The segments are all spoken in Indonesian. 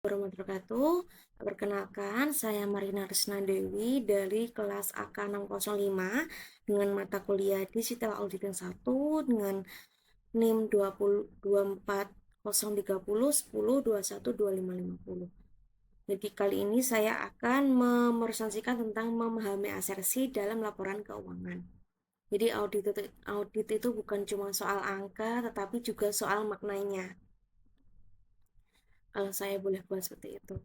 Warahmatullahi wabarakatuh. Perkenalkan, saya Marina Resna Dewi dari kelas AK 605 dengan mata kuliah Digital Auditing 1 dengan NIM 2024030010212550. Jadi kali ini saya akan meresensikan tentang memahami asersi dalam laporan keuangan. Jadi audit itu bukan cuma soal angka, tetapi juga soal maknanya. Kalau saya boleh buat seperti itu.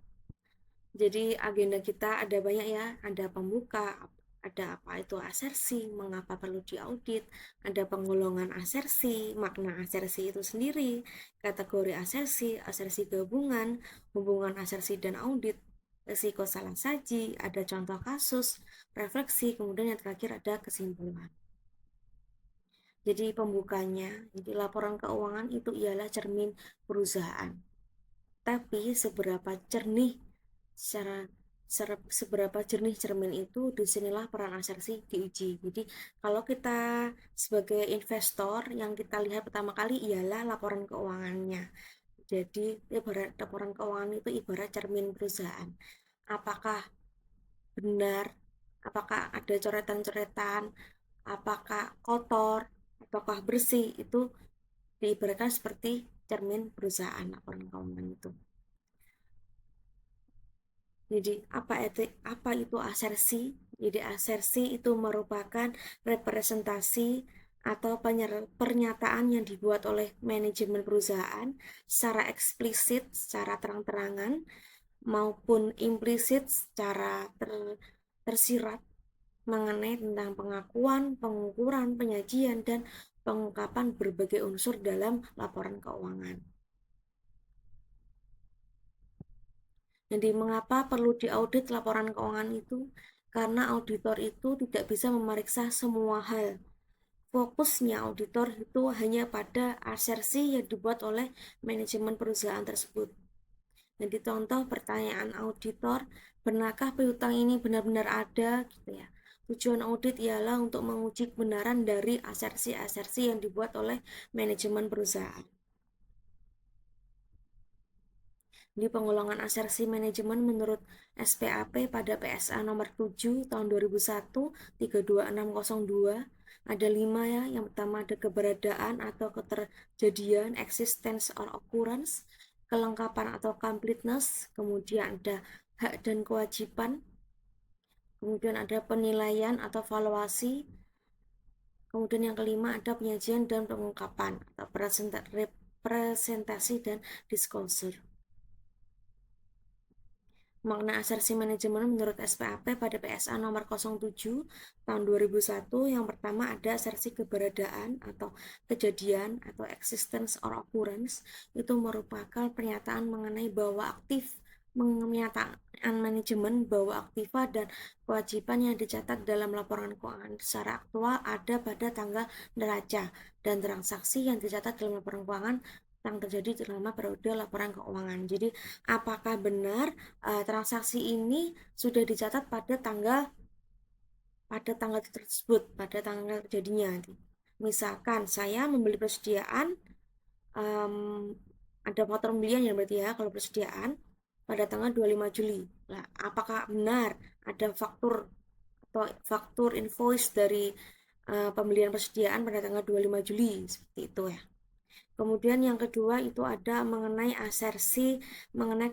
Jadi agenda kita ada banyak ya, ada pembuka, ada apa itu asersi, mengapa perlu diaudit, ada penggolongan asersi, makna asersi itu sendiri, kategori asersi, asersi gabungan, hubungan asersi dan audit, risiko salah saji, ada contoh kasus, refleksi, kemudian yang terakhir ada kesimpulan. Jadi pembukanya, jadi laporan keuangan itu ialah cermin perusahaan. Tapi seberapa jernih cermin itu, disinilah peran asersi diuji. Jadi kalau kita sebagai investor, yang kita lihat pertama kali ialah laporan keuangannya. Jadi laporan keuangan itu ibarat cermin perusahaan. Apakah benar, apakah ada coretan-coretan, apakah kotor, apakah bersih, itu diibaratkan seperti cermin perusahaan laporan keuangan itu. Jadi apa itu asersi? Jadi asersi itu merupakan representasi atau pernyataan yang dibuat oleh manajemen perusahaan secara eksplisit, secara terang-terangan, maupun implisit secara tersirat mengenai tentang pengakuan, pengukuran, penyajian, dan pengungkapan berbagai unsur dalam laporan keuangan. Jadi mengapa perlu diaudit laporan keuangan itu? Karena auditor itu tidak bisa memeriksa semua hal. Fokusnya auditor itu hanya pada asersi yang dibuat oleh manajemen perusahaan tersebut. Jadi contoh pertanyaan auditor, benarkah piutang ini benar-benar ada? Gitu ya. Tujuan audit ialah untuk menguji kebenaran dari asersi-asersi yang dibuat oleh manajemen perusahaan. Di penggolongan asersi manajemen menurut SPAP pada PSA nomor 7 tahun 2001 32602 ada 5 ya. Yang pertama ada keberadaan atau keterjadian, existence or occurrence, kelengkapan atau completeness, kemudian ada hak dan kewajiban, kemudian ada penilaian atau valuasi, kemudian yang kelima ada penyajian dan pengungkapan atau presentasi dan disclosure. Makna asersi manajemen menurut SPAP pada PSA nomor 07 tahun 2001 yang pertama ada asersi keberadaan atau kejadian atau existence or occurrence, itu merupakan pernyataan mengenai bahwa pernyataan manajemen bahwa aktiva dan kewajiban yang dicatat dalam laporan keuangan secara aktual ada pada tanggal neraca dan transaksi yang dicatat dalam laporan keuangan yang terjadi selama periode laporan keuangan. Jadi apakah benar transaksi ini sudah dicatat pada tanggal tersebut, pada tanggal terjadinya. Misalkan saya membeli persediaan, ada faktur pembelian ya berarti ya, kalau persediaan pada tanggal 25 Juli. Nah, apakah benar ada faktur invoice dari pembelian persediaan pada tanggal 25 Juli, seperti itu ya. Kemudian yang kedua itu ada mengenai asersi, mengenai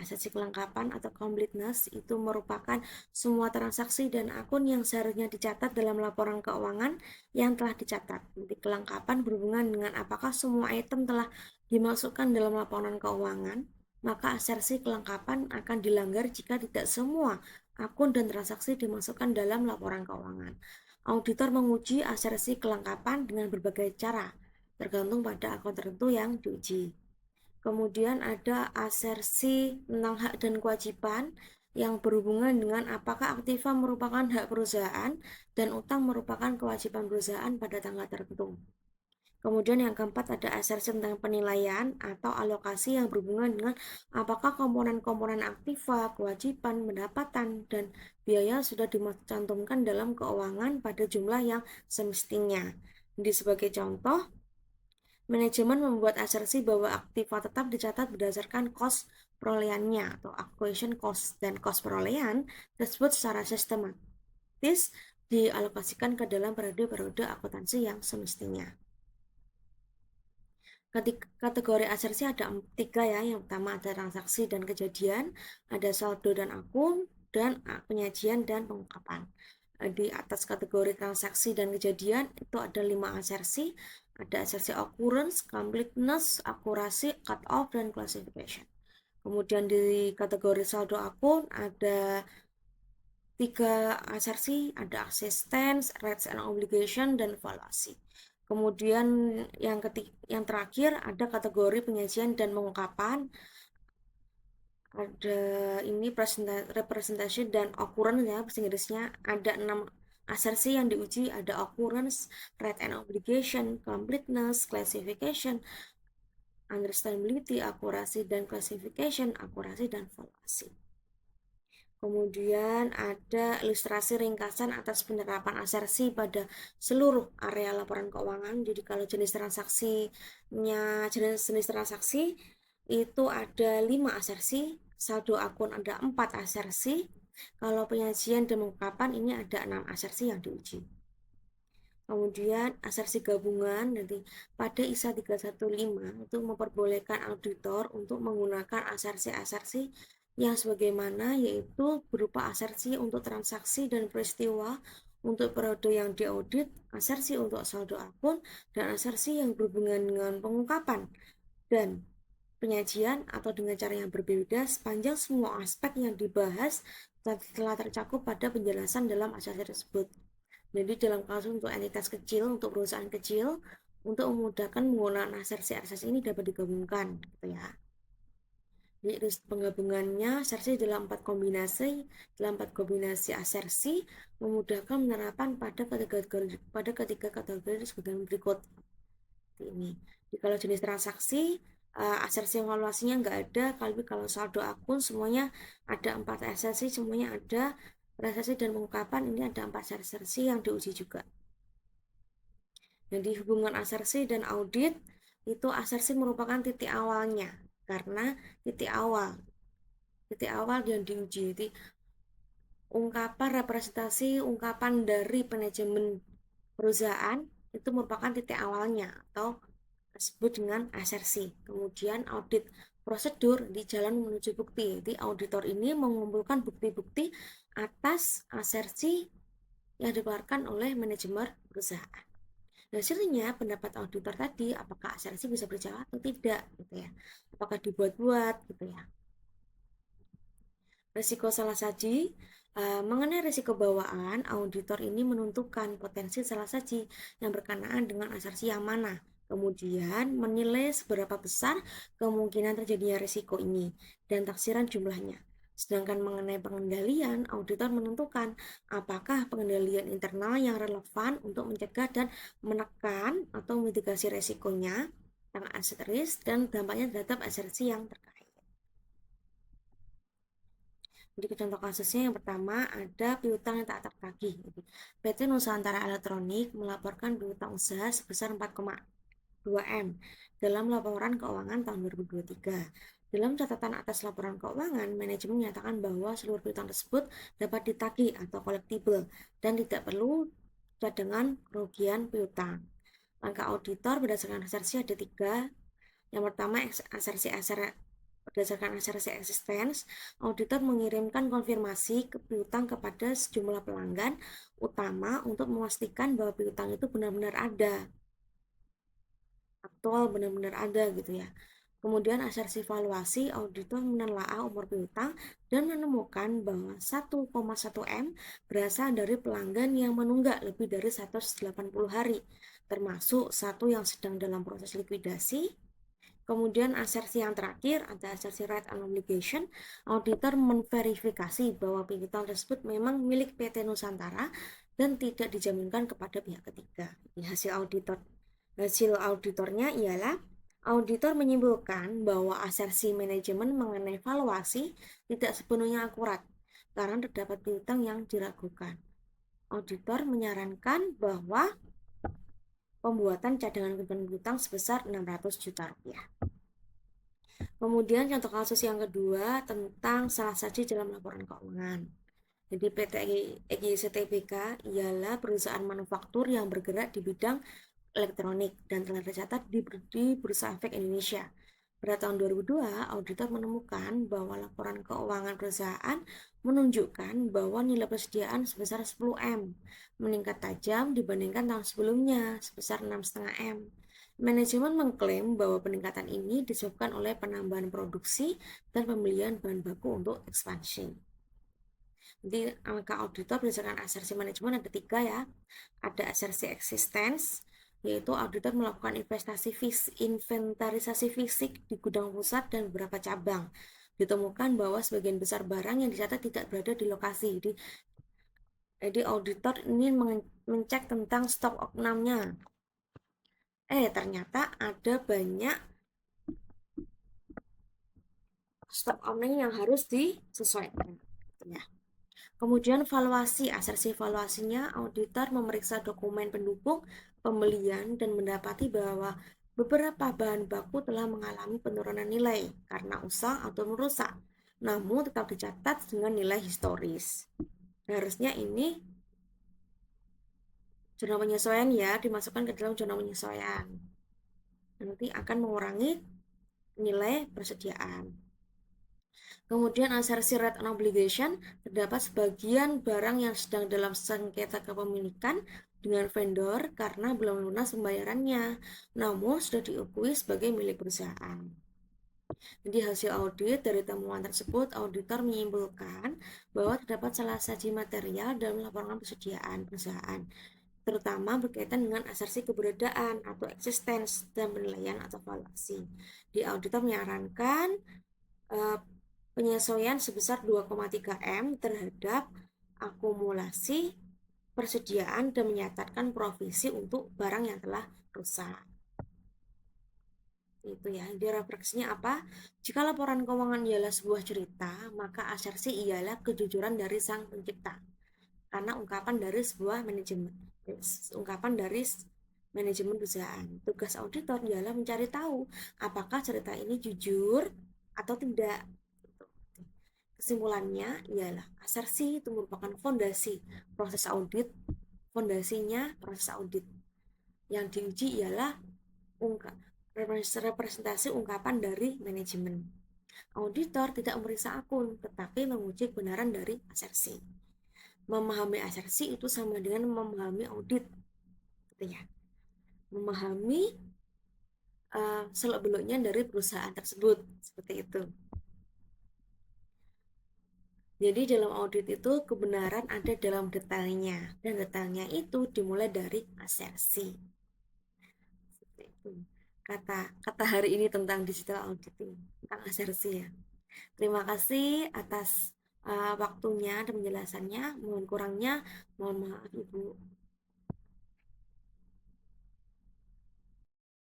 asersi kelengkapan atau completeness, itu merupakan semua transaksi dan akun yang seharusnya dicatat dalam laporan keuangan yang telah dicatat. Jadi kelengkapan berhubungan dengan apakah semua item telah dimasukkan dalam laporan keuangan, maka asersi kelengkapan akan dilanggar jika tidak semua akun dan transaksi dimasukkan dalam laporan keuangan. Auditor menguji asersi kelengkapan dengan berbagai cara, tergantung pada akun tertentu yang diuji. Kemudian ada asersi tentang hak dan kewajiban yang berhubungan dengan apakah aktiva merupakan hak perusahaan dan utang merupakan kewajiban perusahaan pada tanggal tertentu. Kemudian yang keempat ada asersi tentang penilaian atau alokasi yang berhubungan dengan apakah komponen-komponen aktiva, kewajiban, pendapatan, dan biaya sudah dicantumkan dalam keuangan pada jumlah yang semestinya. Jadi sebagai contoh, manajemen membuat asersi bahwa aktiva tetap dicatat berdasarkan cost perolehannya atau acquisition cost, dan cost perolehan tersebut secara sistematis dialokasikan ke dalam periode-periode akuntansi yang semestinya. Kategori asersi ada 3 ya. Yang pertama ada transaksi dan kejadian, ada saldo dan akun, dan penyajian dan pengungkapan. Di atas kategori transaksi dan kejadian itu ada 5 asersi. Ada asersi occurrence, completeness, akurasi, cut off, dan classification. Kemudian di kategori saldo akun ada 3 asersi, ada existence, rights and obligation, dan valuasi. Kemudian yang terakhir ada kategori penyajian dan pengungkapan. Ada ini representation dan occurrence ya, bahasa Inggrisnya. Ada 6 asersi yang diuji, ada occurrence, right and obligation, completeness, classification, understandability, akurasi dan classification, akurasi dan valuasi. Kemudian ada ilustrasi ringkasan atas penerapan asersi pada seluruh area laporan keuangan. Jadi kalau jenis transaksi itu ada 5 asersi, saldo akun ada 4 asersi, kalau penyajian dan pengungkapan ini ada 6 asersi yang diuji. Kemudian asersi gabungan nanti pada ISA 315 itu memperbolehkan auditor untuk menggunakan asersi-asersi yang sebagaimana, yaitu berupa asersi untuk transaksi dan peristiwa untuk periode yang diaudit, asersi untuk saldo akun, dan asersi yang berhubungan dengan pengungkapan dan penyajian atau dengan cara yang berbeda sepanjang semua aspek yang dibahas telah tercakup pada penjelasan dalam asersi tersebut. Jadi dalam kasus untuk entitas kecil, untuk perusahaan kecil, untuk memudahkan penggunaan asersi-asersi ini dapat digabungkan, gitu ya. Jadi penggabungannya asersi dalam 4 kombinasi asersi memudahkan penerapan pada ketiga kategori sebagai berikut. Ini. Jadi kalau jenis transaksi asersi evaluasinya nggak ada, kalau saldo akun semuanya ada 4 asersi, semuanya ada. Transaksi dan pengungkapan ini ada 4 asersi yang diuji juga. Jadi hubungan asersi dan audit itu asersi merupakan titik awalnya, karena titik awal yang diuji. Jadi ungkapan dari manajemen perusahaan itu merupakan titik awalnya atau disebut dengan asersi. Kemudian audit prosedur di jalan menuju bukti. Jadi auditor ini mengumpulkan bukti-bukti atas asersi yang dikeluarkan oleh manajemen perusahaan. Hasilnya pendapat auditor tadi, apakah asersi bisa berjalan atau tidak, gitu ya. Apakah dibuat-buat, gitu ya. Risiko salah saji. Mengenai risiko bawaan, auditor ini menentukan potensi salah saji yang berkenaan dengan asersi yang mana. Kemudian menilai seberapa besar kemungkinan terjadinya risiko ini dan taksiran jumlahnya. Sedangkan mengenai pengendalian, auditor menentukan apakah pengendalian internal yang relevan untuk mencegah dan menekan atau mitigasi risikonya tentang aset risk dan dampaknya terhadap asersi yang terkait. Jadi contoh kasusnya yang pertama ada piutang yang tak tertagih. PT Nusantara Elektronik melaporkan piutang usaha sebesar 4,2 M dalam laporan keuangan tahun 2023. Dalam catatan atas laporan keuangan, manajemen menyatakan bahwa seluruh piutang tersebut dapat ditagih atau collectible dan tidak perlu cadangan kerugian piutang. Langkah auditor berdasarkan asersi ada 3. Yang pertama berdasarkan asersi existence, auditor mengirimkan konfirmasi ke piutang kepada sejumlah pelanggan utama untuk memastikan bahwa piutang itu benar-benar ada, aktual, benar-benar ada gitu ya. Kemudian asersi valuasi, auditor menelaah umur piutang dan menemukan bahwa 1,1 M berasal dari pelanggan yang menunggak lebih dari 180 hari, termasuk 1 yang sedang dalam proses likuidasi. Kemudian asersi yang terakhir ada asersi right and obligation. Auditor memverifikasi bahwa piutang tersebut memang milik PT Nusantara dan tidak dijaminkan kepada pihak ketiga. Hasil auditornya ialah auditor menyimpulkan bahwa asersi manajemen mengenai valuasi tidak sepenuhnya akurat karena terdapat piutang yang diragukan. Auditor menyarankan bahwa pembuatan cadangan kerugian piutang sebesar 600 juta rupiah. Kemudian contoh kasus yang kedua tentang salah saji dalam laporan keuangan. Jadi PT EGC Tbk ialah perusahaan manufaktur yang bergerak di bidang elektronik dan telah tercatat di Bursa Efek Indonesia. Pada tahun 2002, auditor menemukan bahwa laporan keuangan perusahaan menunjukkan bahwa nilai persediaan sebesar 10M, meningkat tajam dibandingkan tahun sebelumnya sebesar 6,5 M. Manajemen mengklaim bahwa peningkatan ini disebabkan oleh penambahan produksi dan pembelian bahan baku untuk ekspansi. Jadi angka auditor berdasarkan asersi manajemen ada 3 ya. Ada asersi existence, yaitu auditor melakukan inventarisasi fisik di gudang pusat dan beberapa cabang. Ditemukan bahwa sebagian besar barang yang dicatat tidak berada di lokasi. Jadi auditor ini mengecek tentang stok oknamnya. Ternyata ada banyak stok oknam yang harus disesuaikan. Ya. Kemudian valuasi, asersi valuasinya, auditor memeriksa dokumen pendukung pembelian dan mendapati bahwa beberapa bahan baku telah mengalami penurunan nilai karena usang atau merusak, namun tetap dicatat dengan nilai historis. Harusnya ini jurnal penyesuaian ya, dimasukkan ke dalam jurnal penyesuaian. Nanti akan mengurangi nilai persediaan. Kemudian asersi rate on obligation, terdapat sebagian barang yang sedang dalam sengketa kepemilikan dengan vendor karena belum lunas pembayarannya, namun sudah diakui sebagai milik perusahaan. Jadi hasil audit dari temuan tersebut, auditor menyimpulkan bahwa terdapat salah saji material dalam laporan persediaan perusahaan, terutama berkaitan dengan asersi keberadaan atau eksistensi dan penilaian atau valuasi. Di auditor menyarankan penyesuaian sebesar 2,3 M terhadap akumulasi persediaan dan menyatakan provisi untuk barang yang telah rusak. Itu ya, jadi refleksinya apa? Jika laporan keuangan ialah sebuah cerita, maka asersi ialah kejujuran dari sang pencipta. Karena ungkapan dari sebuah manajemen perusahaan. Tugas auditor ialah mencari tahu apakah cerita ini jujur atau tidak. Kesimpulannya ialah asersi itu merupakan fondasi proses audit. Fondasinya proses audit. Yang diuji ialah representasi ungkapan dari manajemen. Auditor tidak memeriksa akun, tetapi menguji kebenaran dari asersi. Memahami asersi itu sama dengan memahami audit, gitu ya. Memahami seluk-beluknya dari perusahaan tersebut, seperti itu. Jadi dalam audit itu kebenaran ada dalam detailnya, dan detailnya itu dimulai dari asersi. Seperti itu. Kata hari ini tentang digital auditing, tentang asersi ya. Terima kasih atas waktunya dan penjelasannya. Mohon kurangnya, mohon maaf Ibu.